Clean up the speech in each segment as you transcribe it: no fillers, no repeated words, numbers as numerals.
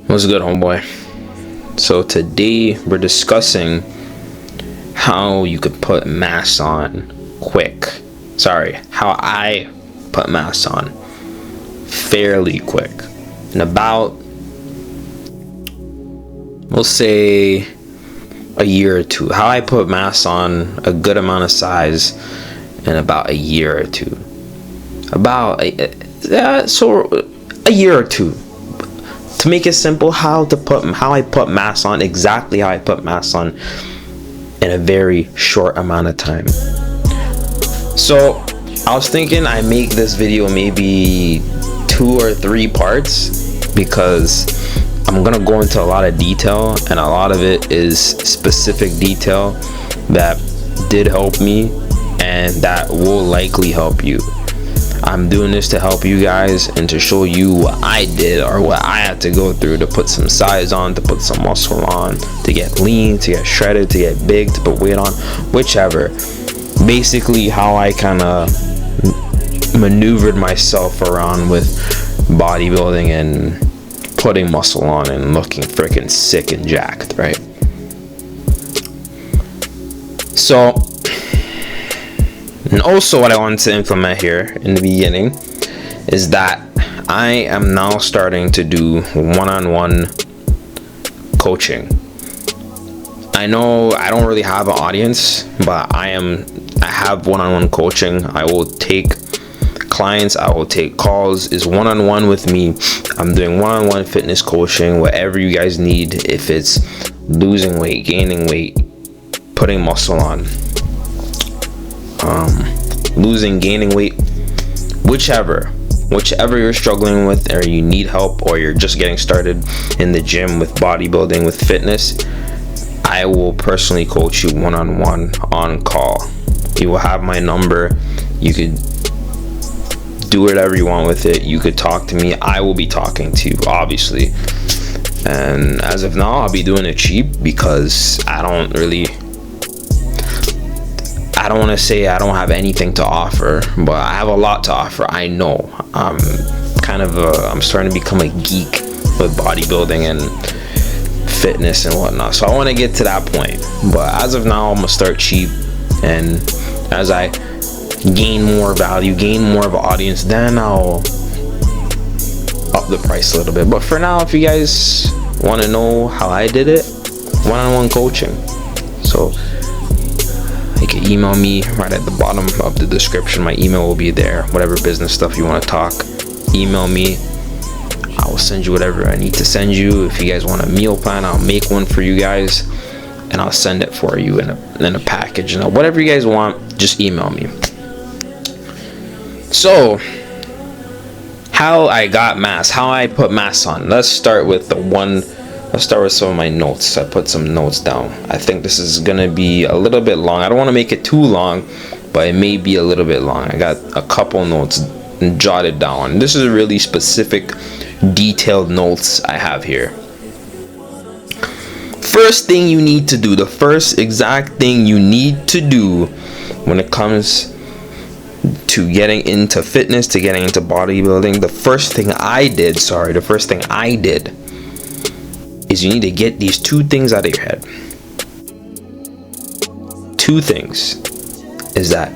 What's good, homeboy? So today we're discussing how you could put mass on quick. How I put mass on fairly quick. In about, we'll say, a year or two. How I put mass on a good amount of size in about a year or two. A year or two. To make it simple, how I put mass on, exactly how I put mass on in a very short amount of time. So I was thinking I make this video maybe 2 or 3 parts, because I'm gonna go into a lot of detail, and a lot of it is specific detail that did help me and that will likely help you. I'm doing this to help you guys and to show you what I did or what I had to go through to put some size on, to put some muscle on, to get lean, to get shredded, to get big, to put weight on, whichever. Basically how I kind of maneuvered myself around with bodybuilding and putting muscle on and looking freaking sick and jacked, right? So, and also what I wanted to implement here in the beginning is that I am now starting to do one-on-one coaching. I know I don't really have an audience, but I have one-on-one coaching. I will take clients, I will take calls. It's one-on-one with me. I'm doing one-on-one fitness coaching, whatever you guys need. If it's losing weight, gaining weight, putting muscle on, losing, gaining weight, whichever you're struggling with, or you need help, or you're just getting started in the gym with bodybuilding, with fitness, I will personally coach you one-on-one on call. You will have my number. You could do whatever you want with it. You could talk to me. I will be talking to you, obviously. And as of now, I'll be doing it cheap, because I don't want to say I don't have anything to offer, but I have a lot to offer. I know I'm starting to become a geek with bodybuilding and fitness and whatnot, so I want to get to that point. But as of now, I'm gonna start cheap, and as I gain more value, gain more of an audience, then I'll up the price a little bit. But for now, if you guys want to know how I did it, one-on-one coaching, so you can email me right at the bottom of the description. My email will be there. Whatever business stuff you want to talk, email me. I will send you whatever I need to send you. If you guys want a meal plan, I'll make one for you guys, and I'll send it for you in a package. And whatever you guys want, just email me. So, how I got mass, how I put mass on. Let's start with some of my notes. I put some notes down. I think this is gonna be a little bit long. I don't want to make it too long, but it may be a little bit long. I got a couple notes jotted down. This is really specific, detailed notes I have here. First thing you need to do, the first exact thing you need to do when it comes to getting into fitness, to getting into bodybuilding, the first thing I did is you need to get these 2 things out of your head. 2 things is that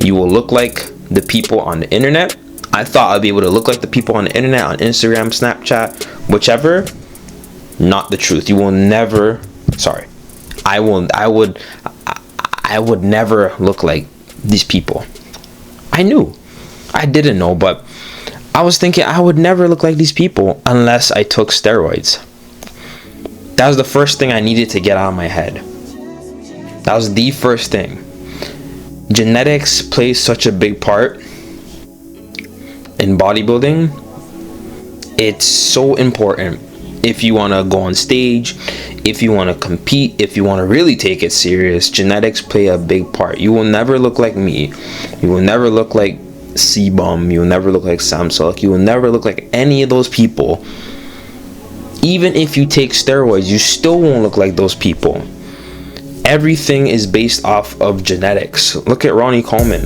you will look like the people on the internet. I thought I'd be able to look like the people on the internet, on Instagram, Snapchat, whichever. Not the truth. You will never, I would never look like these people. I didn't know, but I was thinking I would never look like these people unless I took steroids. That was the first thing I needed to get out of my head. That was the first thing. Genetics plays such a big part in bodybuilding. It's so important. If you want to go on stage, if you want to compete, if you want to really take it serious, genetics play a big part. You will never look like me. You will never look like C-Bum. You will never look like Sam Sulek. You will never look like any of those people. Even if you take steroids, you still won't look like those people. Everything is based off of genetics. Look at Ronnie Coleman.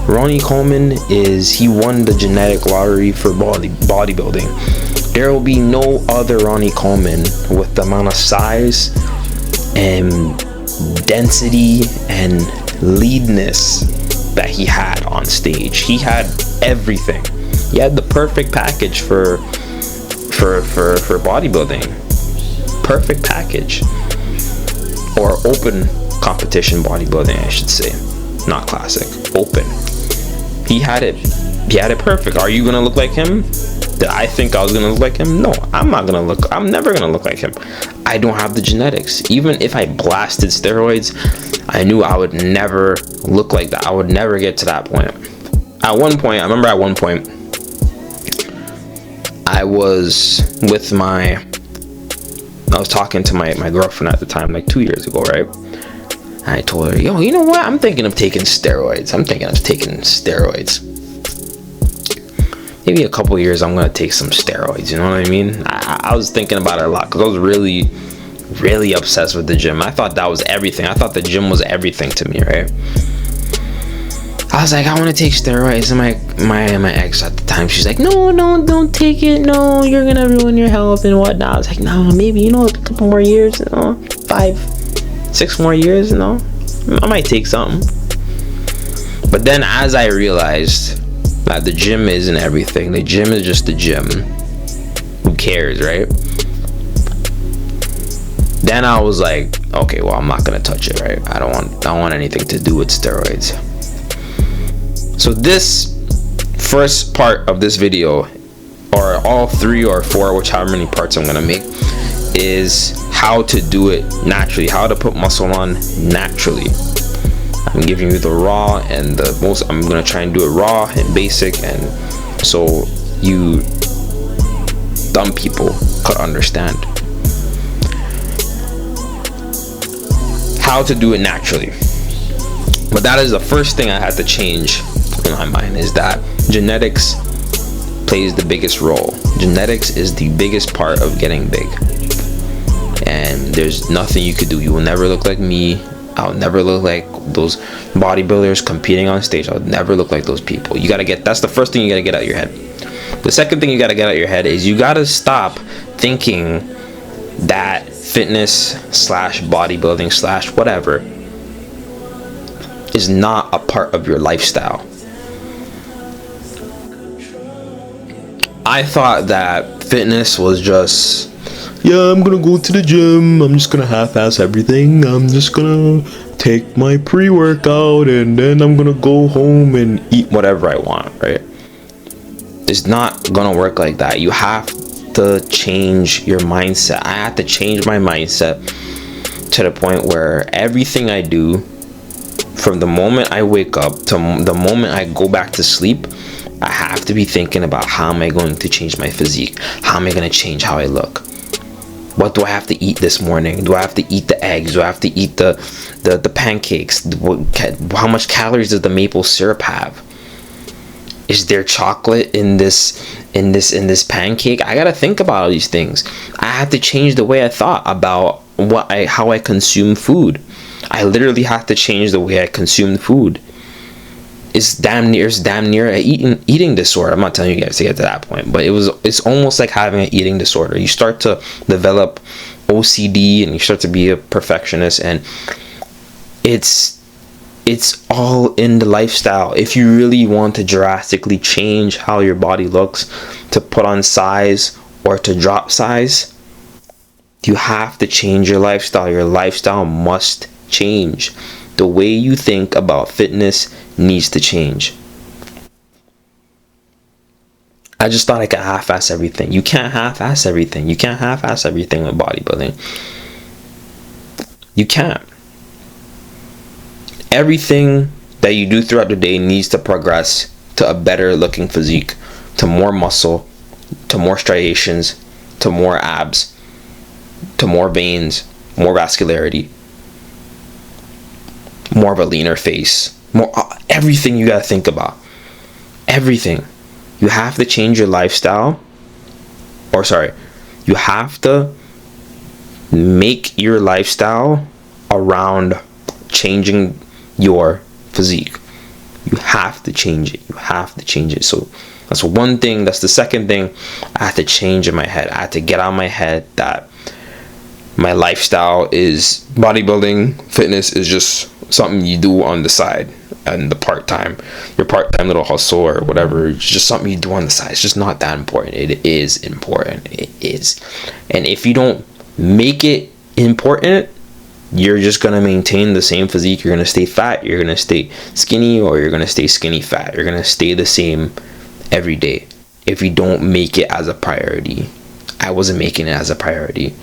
Ronnie Coleman he won the genetic lottery for bodybuilding. There will be no other Ronnie Coleman with the amount of size and density and leanness that he had on stage. He had everything. He had the perfect package for bodybuilding. Perfect package. Or open competition bodybuilding, I should say. Not classic. Open. He had it perfect. Are you gonna look like him? Did I think I was gonna look like him? No, I'm never gonna look like him. I don't have the genetics. Even if I blasted steroids, I knew I would never look like that. I would never get to that point. I remember at one point, I was talking to my girlfriend at the time, like 2 years ago, right? And I told her, yo, you know what? I'm thinking of taking steroids. Maybe a couple years I'm gonna take some steroids, you know what I mean? I was thinking about it a lot because I was really, really obsessed with the gym. I thought that was everything. I thought the gym was everything to me, right? I was like, I want to take steroids. And my ex at the time, she's like, no, don't take it. No, you're gonna ruin your health and whatnot. I was like, no, maybe, a couple more years, 5-6 more years, I might take something. But then as I realized that the gym isn't everything, the gym is just the gym. Who cares, right? Then I was like, okay, well, I'm not gonna touch it, right? I don't want anything to do with steroids. So this first part of this video, or all 3 or 4, whichever many parts I'm gonna make, is how to do it naturally, how to put muscle on naturally. I'm giving you the raw and I'm gonna try and do it raw and basic, and so you dumb people could understand how to do it naturally. But that is the first thing I had to change in my mind, is that genetics plays the biggest role. Genetics is the biggest part of getting big, and there's nothing you could do. You will never look like me. I'll never look like those bodybuilders competing on stage. I'll never look like those people. That's the first thing you gotta get out of your head. The second thing you gotta get out of your head is you gotta stop thinking that fitness / bodybuilding / whatever is not a part of your lifestyle. I thought that fitness was just, yeah, I'm gonna go to the gym, I'm just gonna half-ass everything, I'm just gonna take my pre-workout and then I'm gonna go home and eat whatever I want, right? It's not gonna work like that. You have to change your mindset. I had to change my mindset to the point where everything I do, from the moment I wake up to the moment I go back to sleep, I have to be thinking about, how am I going to change my physique? How am I going to change how I look? What do I have to eat this morning? Do I have to eat the eggs? Do I have to eat the pancakes? How much calories does the maple syrup have? Is there chocolate in this pancake? I gotta think about all these things. I had to change the way I thought about how I consume food. I literally have to change the way I consume food. It's damn near an eating disorder. I'm not telling you guys to get to that point, but it's almost like having an eating disorder. You start to develop OCD and you start to be a perfectionist, and it's all in the lifestyle. If you really want to drastically change how your body looks, to put on size or to drop size, you have to change your lifestyle. Your lifestyle must change. The way you think about fitness needs to change. I just thought I could half-ass everything. You can't half-ass everything. You can't half-ass everything with bodybuilding. You can't. Everything that you do throughout the day needs to progress to a better looking physique, to more muscle, to more striations, to more abs, to more veins, more vascularity, more of a leaner face, more everything you gotta think about. Everything. You have to change your lifestyle, you have to make your lifestyle around changing your physique. You have to change it. You have to change it. So that's one thing. That's the second thing I had to change in my head. I had to get out of my head that my lifestyle is bodybuilding. Fitness is just something you do on the side, and your part-time little hustle or whatever. It's just something you do on the side. It's just not that important. It is important. It is. And if you don't make it important, you're just going to maintain the same physique. You're going to stay fat, you're going to stay skinny, or you're going to stay skinny fat. You're going to stay the same every day if you don't make it as a priority. I wasn't making it as a priority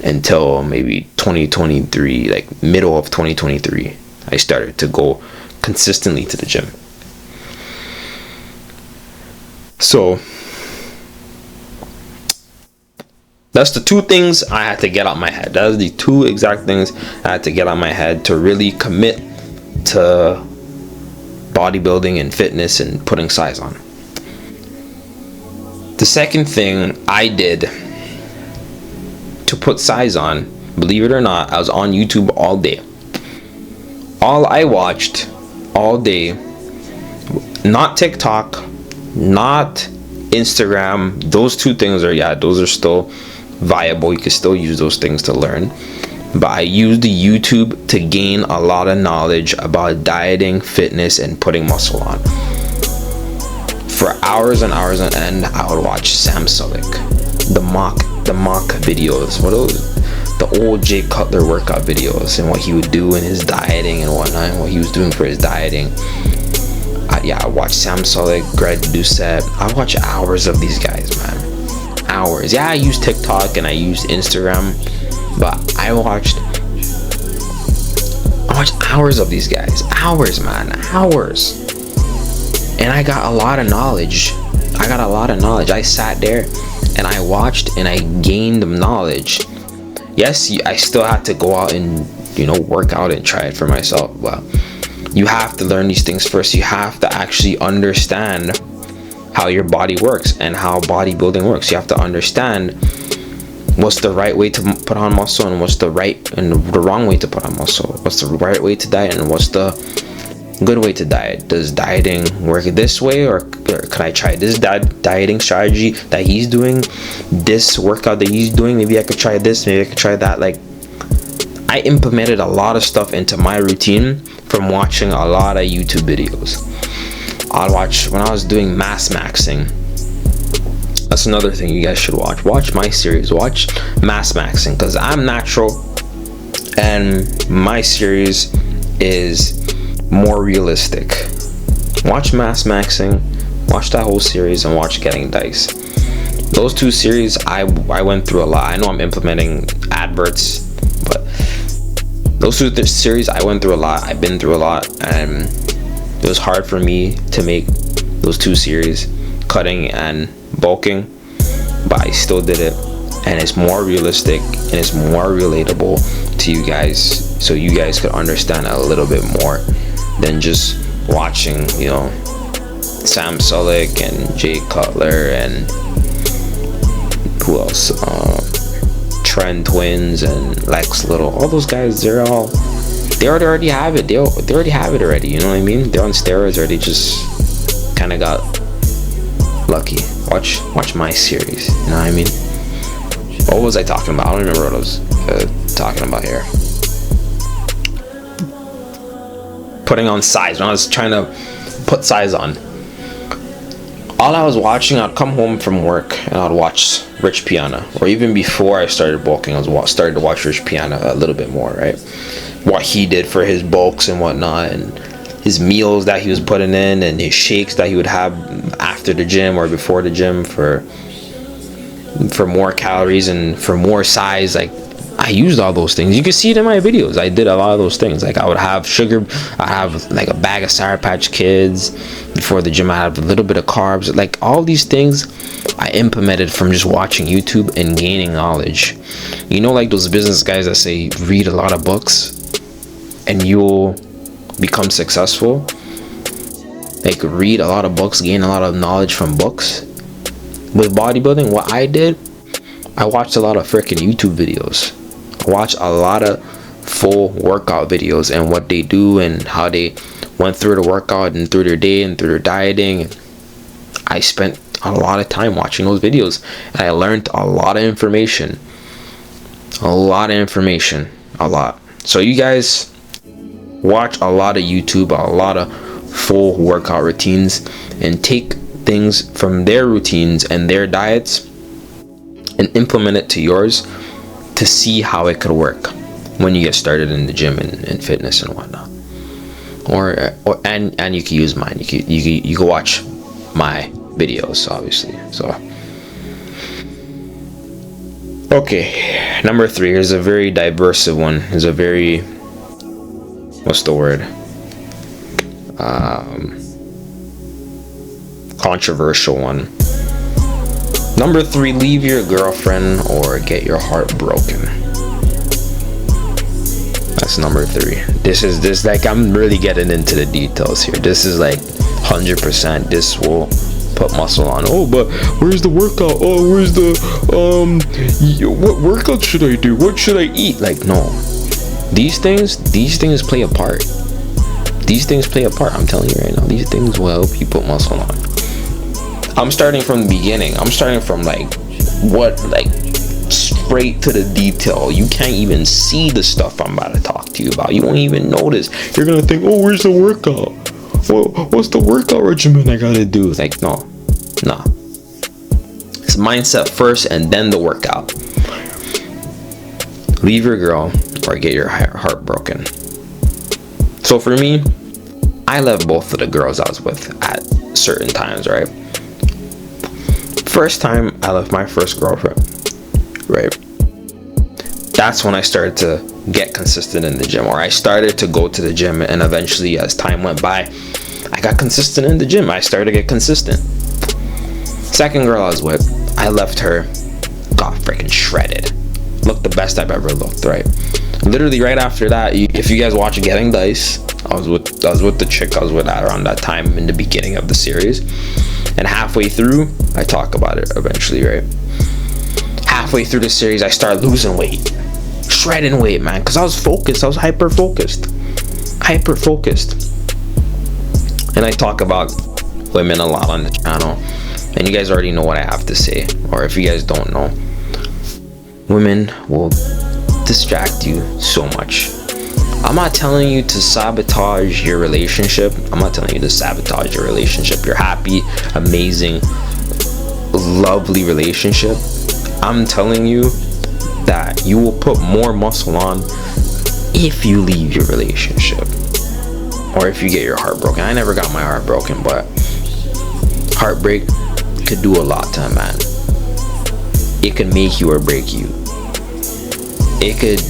until maybe 2023, like middle of 2023. I started to go consistently to the gym. So that's the two things I had to get out my head. That is the two exact things I had to get out my head to really commit to bodybuilding and fitness and putting size on. The second thing I did to put size on, believe it or not, I was on YouTube all day. All I watched all day, not TikTok, not Instagram. Those two things those are still viable. You can still use those things to learn. But I used the YouTube to gain a lot of knowledge about dieting, fitness, and putting muscle on. For hours and hours on end, I would watch Sam Sulek, the mock videos, the old Jay Cutler workout videos, and what he would do in his dieting and whatnot, and what he was doing for his dieting. I watch Sam Sulek, Greg Doucette. I watch hours of these guys, man. Hours. Yeah, I use TikTok and I use Instagram, but I watched hours of these guys. Hours, man. Hours. And I got a lot of knowledge. I sat there and I watched and I gained the knowledge. Yes, I still had to go out and, work out and try it for myself. But you have to learn these things first. You have to actually understand how your body works and how bodybuilding works. You have to understand what's the right way to put on muscle and what's the right and the wrong way to put on muscle. What's the right way to diet and what's the good way to diet. Does dieting work this way, or can I try this dieting strategy that he's doing, this workout that he's doing? Maybe I could try this, maybe I could try that. Like, I implemented a lot of stuff into my routine from watching a lot of YouTube videos. I'd watch when I was doing mass maxing. That's another thing you guys should watch my series. Watch mass maxing, because I'm natural and my series is more realistic. Watch mass maxing, watch that whole series, and watch Getting Dice. Those two series I went through a lot. I know I'm implementing adverts, but those two series I went through a lot. I've been through a lot, and it was hard for me to make those two series, cutting and bulking, but I still did it, and it's more realistic and it's more relatable to you guys, so you guys could understand a little bit more than just watching, Sam Sulek and Jay Cutler and who else? Trend Twins and Lex Little. All those guys, they already have it. They already have it already. You know what I mean? They're on steroids, or they just kind of got lucky. Watch my series. You know what I mean? What was I talking about? I don't remember what I was talking about here. Putting on size. When I was trying to put size on, all I was watching, I'd come home from work and I'd watch Rich Piana. Or even before I started bulking, I was started to watch Rich Piana a little bit more, right? What he did for his bulks and whatnot, and his meals that he was putting in, and his shakes that he would have after the gym or before the gym for more calories and for more size. Like, I used all those things. You can see it in my videos. I did a lot of those things. Like, I would have sugar. I'd have like a bag of Sour Patch Kids before the gym. I had a little bit of carbs. Like, all these things I implemented from just watching YouTube and gaining knowledge. Like those business guys that say read a lot of books and you'll become successful. Like, read a lot of books, gain a lot of knowledge from books. With bodybuilding, what I did, I watched a lot of freaking YouTube videos. Watch a lot of full workout videos and what they do and how they went through the workout and through their day and through their dieting. I spent a lot of time watching those videos, and I learned a lot of information. A lot. So you guys watch a lot of YouTube, a lot of full workout routines, and take things from their routines and their diets and implement it to yours to see how it could work when you get started in the gym and fitness and whatnot. And you can use mine. You can watch my videos, obviously. So okay, number 3 is a very diverse one. Is a very, what's the word, controversial one. Number 3, leave your girlfriend or get your heart broken. That's number 3. This is like, I'm really getting into the details here. This is like 100%. This will put muscle on. Oh, but where's the workout? Oh, where's the what workout should I do? What should I eat? Like, no. These things play a part. These things play a part. I'm telling you right now. These things will help you put muscle on. I'm starting from the beginning. I'm starting from like straight to the detail. You can't even see the stuff I'm about to talk to you about. You won't even notice. You're gonna think, oh, where's the workout? What's the workout regimen I gotta do? Like, no. It's mindset first and then the workout. Leave your girl or get your heart broken. So for me, I left both of the girls I was with at certain times, right? First time I left my first girlfriend, right? That's when I started to get consistent in the gym, or I started to go to the gym, and eventually as time went by, I got consistent in the gym. I started to get consistent. Second girl I was with, I left her, got freaking shredded. Looked the best I've ever looked, right? Literally right after that, if you guys watch Getting Dice, I was with the chick I was with at around that time in the beginning of the series. And halfway through, I talk about it eventually, right? Halfway through the series, I started losing weight. Shredding weight, man, because I was focused. I was hyper focused. And I talk about women a lot on the channel, and you guys already know what I have to say. Or if you guys don't know, women will distract you so much. I'm not telling you to sabotage your relationship. Your happy, amazing, lovely relationship. I'm telling you that you will put more muscle on if you leave your relationship or if you get your heart broken. I never got my heart broken, but heartbreak could do a lot to a man. It could make you or break you. It could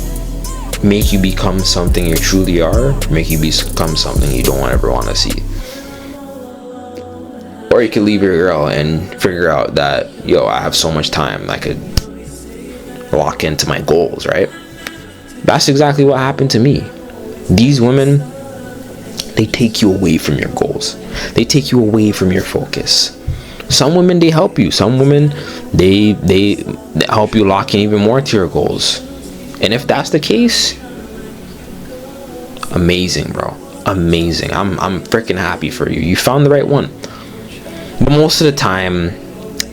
make you become something you truly are, make you become something you don't ever want to see. Or you could leave your girl and figure out that, I have so much time, I could lock into my goals, right? That's exactly what happened to me. These women, they take you away from your goals. They take you away from your focus. Some women, they help you. Some women, they help you lock in even more to your goals. And if that's the case, amazing, bro. Amazing. I'm freaking happy for you. You found the right one. But most of the time,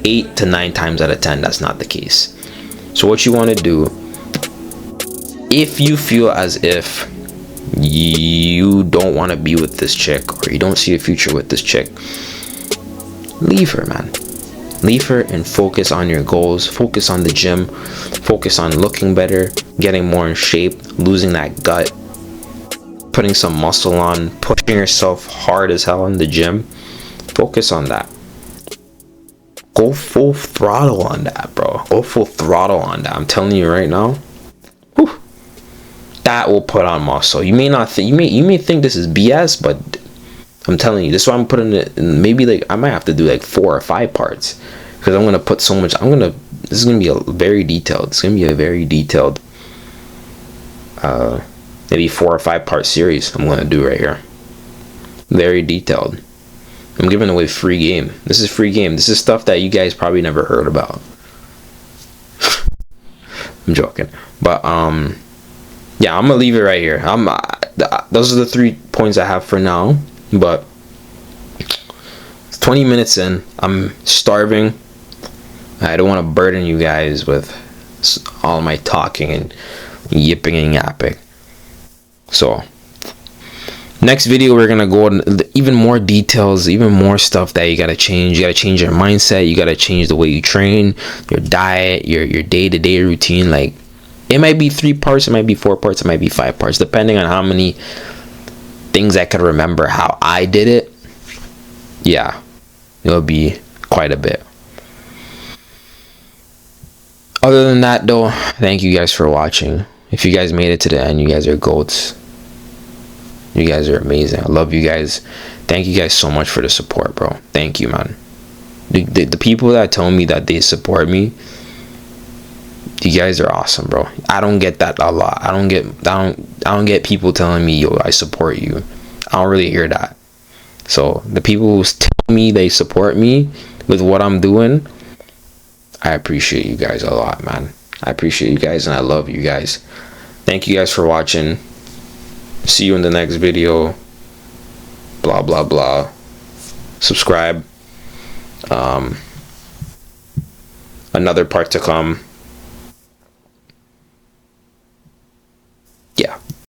8 to 9 times out of 10, that's not the case. So what you want to do, if you feel as if you don't want to be with this chick or you don't see a future with this chick, leave her, man. Leave her and focus on your goals. Focus on the gym. Focus on looking better, getting more in shape, losing that gut, putting some muscle on, pushing yourself hard as hell in the gym. Focus on that. Go full throttle on that, bro. Go full throttle on that. I'm telling you right now. Whew, that will put on muscle. You may not think, you may think this is BS, but I'm telling you, this is why I'm putting it in. Maybe like I might have to do like 4 or 5 parts, because I'm gonna put so much. This is gonna be very detailed. It's gonna be a very detailed, maybe 4 or 5 part series I'm gonna do right here. Very detailed. I'm giving away free game. This is free game. This is stuff that you guys probably never heard about. I'm joking, but yeah, I'm gonna leave it right here. Those are the 3 points I have for now, but it's 20 minutes in. I'm starving. I don't want to burden you guys with all my talking and yipping and yapping. So next video, we're gonna go into even more details, even more stuff that you gotta change. You gotta change your mindset. You gotta change the way you train, your diet, your day-to-day routine. Like, it might be 3 parts, it might be 4 parts, it might be 5 parts, depending on how many things I could remember how I did it. Yeah, it'll be quite a bit. Other than that, though, thank you guys for watching. If you guys made it to the end, you guys are goats. You guys are amazing. I love you guys. Thank you guys so much for the support, bro. Thank you, man. The people that tell me that they support me, you guys are awesome, bro. I don't get that a lot. I don't get people telling me, yo, I support you. I don't really hear that. So the people who tell me they support me with what I'm doing, I appreciate you guys a lot, man. I appreciate you guys, and I love you guys. Thank you guys for watching. See you in the next video. Blah blah blah. Subscribe. Another part to come.